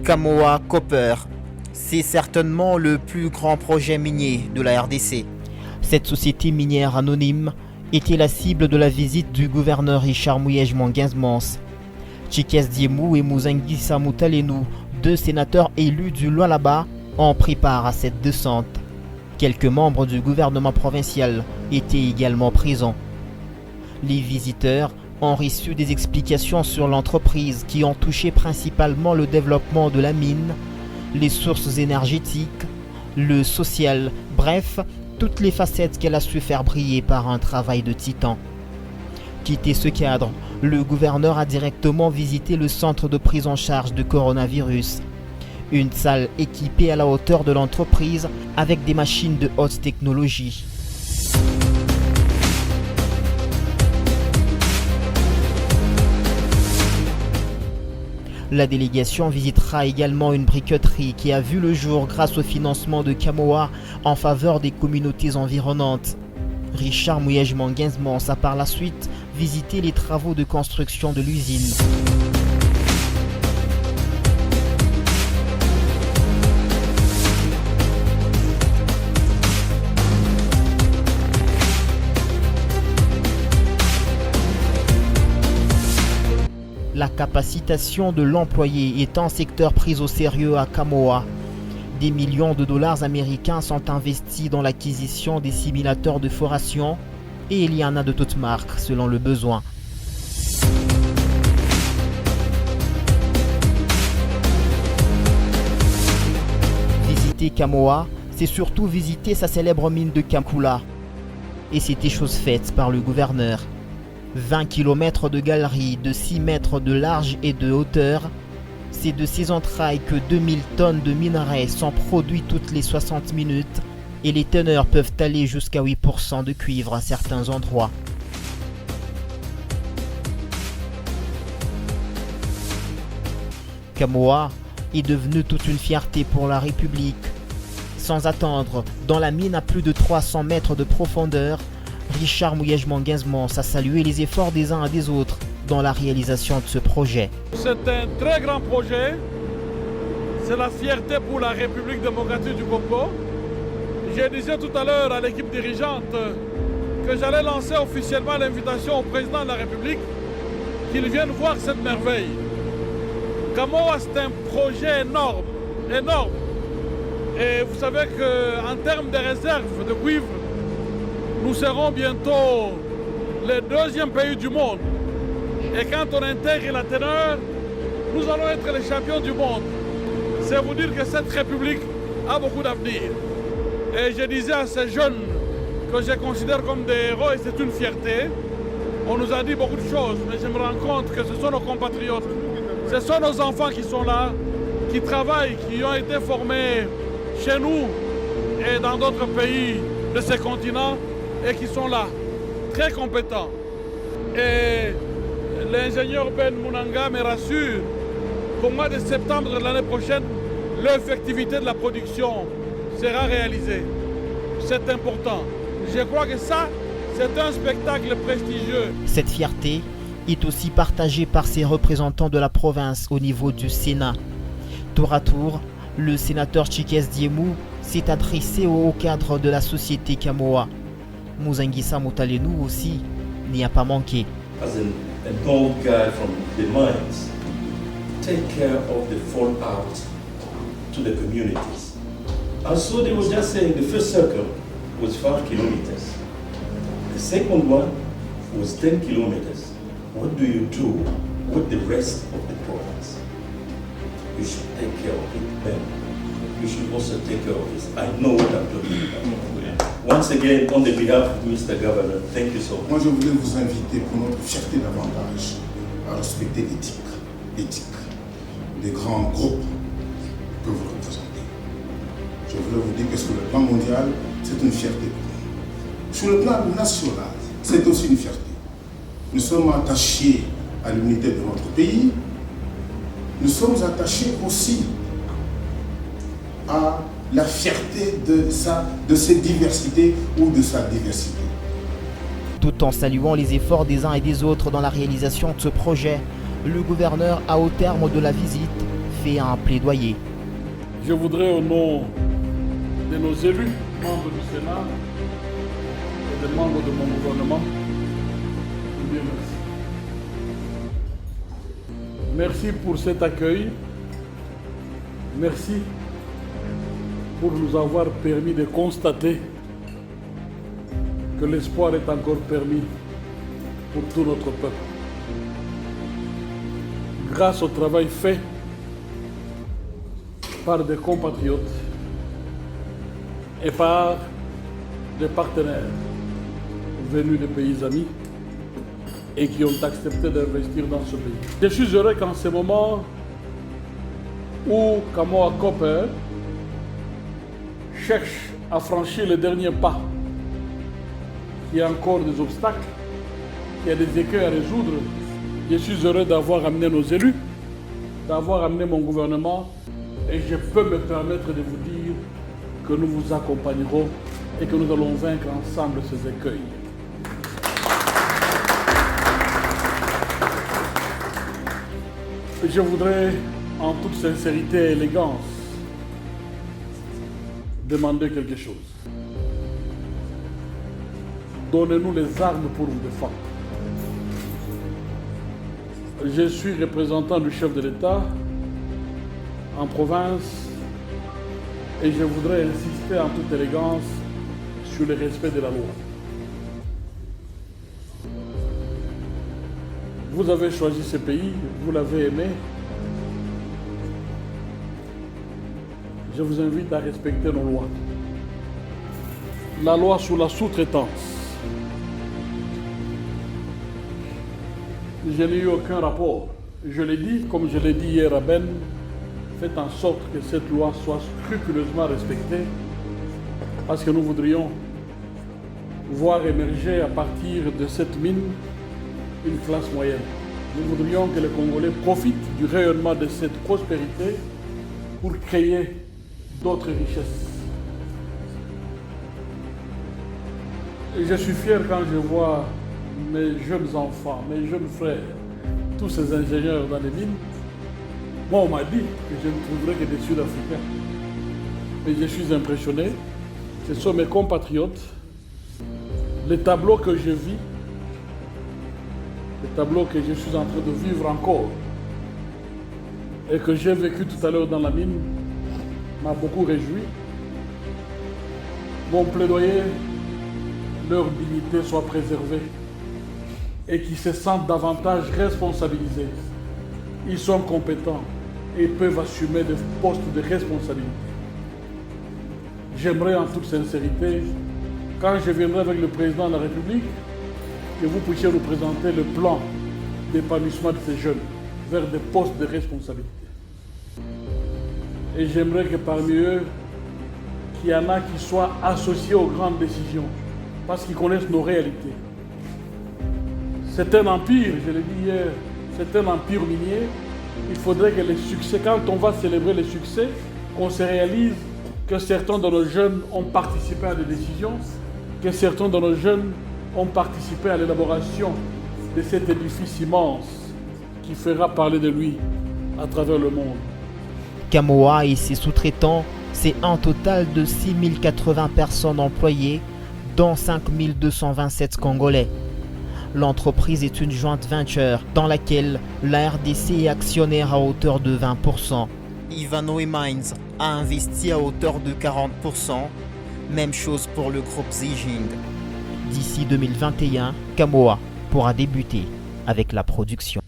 Kamoa Copper, c'est certainement le plus grand projet minier de la RDC. Cette société minière anonyme était la cible de la visite du gouverneur Richard Muyej-Manguinz-Mons. Tchikez Diemou et Muzangisa Mutalenou, deux sénateurs élus du Lualaba, ont pris part à cette descente. Quelques membres du gouvernement provincial étaient également présents. Les visiteurs ont reçu des explications sur l'entreprise qui ont touché principalement le développement de la mine, les sources énergétiques, le social, bref, toutes les facettes qu'elle a su faire briller par un travail de titan. Quitté ce cadre, le gouverneur a directement visité le centre de prise en charge de coronavirus. Une salle équipée à la hauteur de l'entreprise avec des machines de haute technologie. La délégation visitera également une briqueterie qui a vu le jour grâce au financement de Kamoa en faveur des communautés environnantes. Richard Muyej-Manguinz-Mons a par la suite visité les travaux de construction de l'usine. La capacitation de l'employé est un secteur pris au sérieux à Kamoa. Des millions de dollars américains sont investis dans l'acquisition des simulateurs de foration et il y en a de toutes marques selon le besoin. Visiter Kamoa, c'est surtout visiter sa célèbre mine de Kamkula. Et c'était chose faite par le gouverneur. 20 km de galeries de 6 mètres de large et de hauteur. C'est de ces entrailles que 2000 tonnes de minerais sont produits toutes les 60 minutes et les teneurs peuvent aller jusqu'à 8% de cuivre à certains endroits. Kamoa est devenu toute une fierté pour la République. Sans attendre, dans la mine à plus de 300 mètres de profondeur, Richard Muyej-Manguinz-Mons a salué les efforts des uns et des autres dans la réalisation de ce projet. C'est un très grand projet. C'est la fierté pour la République démocratique du Congo. Je disais tout à l'heure à l'équipe dirigeante que j'allais lancer officiellement l'invitation au président de la République qu'il vienne voir cette merveille. Kamoa, c'est un projet énorme, énorme. Et vous savez qu'en termes de réserves de cuivre, nous serons bientôt le deuxième pays du monde. Et quand on intègre la teneur, nous allons être les champions du monde. C'est vous dire que cette République a beaucoup d'avenir. Et je disais à ces jeunes que je considère comme des héros et c'est une fierté. On nous a dit beaucoup de choses, mais je me rends compte que ce sont nos compatriotes. Ce sont nos enfants qui sont là, qui travaillent, qui ont été formés chez nous et dans d'autres pays de ce continent et qui sont là, très compétents. Et l'ingénieur Ben Munanga me rassure qu'au mois de septembre de l'année prochaine, l'effectivité de la production sera réalisée. C'est important. Je crois que ça, c'est un spectacle prestigieux. Cette fierté est aussi partagée par ses représentants de la province au niveau du Sénat. Tour à tour, le sénateur Tchikez Diemou s'est adressé au haut cadre de la société Kamoa. Muzangisa Mutalenou aussi n'y a pas manqué. As an old guy from the mines, take care of the fallout to the communities. And so they were just saying the first circle was 5 kilometers. The second one was 10 kilometers. What do you do with the rest of the province? You should take care of it then. You should also take care of this. I know what I'm talking about. Once again, on the behalf of Mr. Governor, thank you so much. Moi, je voulais vous inviter pour notre fierté davantage à respecter l'éthique des grands groupes que vous représentez. Je voulais vous dire que sur le plan mondial, c'est une fierté pour nous. Sur le plan national, c'est aussi une fierté. Nous sommes attachés à l'unité de notre pays. Nous sommes attachés aussi à la fierté de ses diversités ou de sa diversité. Tout en saluant les efforts des uns et des autres dans la réalisation de ce projet, le gouverneur a au terme de la visite fait un plaidoyer. Je voudrais au nom de nos élus, membres du Sénat et des membres de mon gouvernement, vous dire merci. Merci pour cet accueil. Merci pour nous avoir permis de constater que l'espoir est encore permis pour tout notre peuple. Grâce au travail fait par des compatriotes et par des partenaires venus des pays amis et qui ont accepté d'investir dans ce pays. Je suis heureux qu'en ce moment où Kamoa Copper cherche à franchir le dernier pas, il y a encore des obstacles, il y a des écueils à résoudre. Je suis heureux d'avoir amené nos élus, d'avoir amené mon gouvernement, et je peux me permettre de vous dire que nous vous accompagnerons et que nous allons vaincre ensemble ces écueils. Je voudrais, en toute sincérité et élégance, demander quelque chose. Donnez-nous les armes pour nous défendre. Je suis représentant du chef de l'État en province et je voudrais insister en toute élégance sur le respect de la loi. Vous avez choisi ce pays, vous l'avez aimé. Je vous invite à respecter nos lois. La loi sur la sous-traitance. Je n'ai eu aucun rapport. Je l'ai dit, comme je l'ai dit hier à Ben, faites en sorte que cette loi soit scrupuleusement respectée, parce que nous voudrions voir émerger à partir de cette mine une classe moyenne. Nous voudrions que les Congolais profitent du rayonnement de cette prospérité pour créer d'autres richesses. Et je suis fier quand je vois mes jeunes enfants, mes jeunes frères, tous ces ingénieurs dans les mines. Moi, on m'a dit que je ne trouverais que des Sud-Africains. Mais je suis impressionné. Ce sont mes compatriotes. Les tableaux que je vis, les tableaux que je suis en train de vivre encore et que j'ai vécu tout à l'heure dans la mine, m'a beaucoup réjoui. Mon plaidoyer, leur dignité soit préservée et qu'ils se sentent davantage responsabilisés. Ils sont compétents et peuvent assumer des postes de responsabilité. J'aimerais en toute sincérité, quand je viendrai avec le président de la République, que vous puissiez nous présenter le plan d'épanouissement de ces jeunes vers des postes de responsabilité. Et j'aimerais que parmi eux, qu'il y en a qui soient associés aux grandes décisions, parce qu'ils connaissent nos réalités. C'est un empire, je l'ai dit hier, c'est un empire minier. Il faudrait que les succès, quand on va célébrer les succès, qu'on se réalise que certains de nos jeunes ont participé à des décisions, que certains de nos jeunes ont participé à l'élaboration de cet édifice immense qui fera parler de lui à travers le monde. Kamoa et ses sous-traitants, c'est un total de 6080 personnes employées, dont 5227 Congolais. L'entreprise est une joint venture dans laquelle la RDC est actionnaire à hauteur de 20%. Ivanhoe Mines a investi à hauteur de 40%. Même chose pour le groupe Zijin. D'ici 2021, Kamoa pourra débuter avec la production.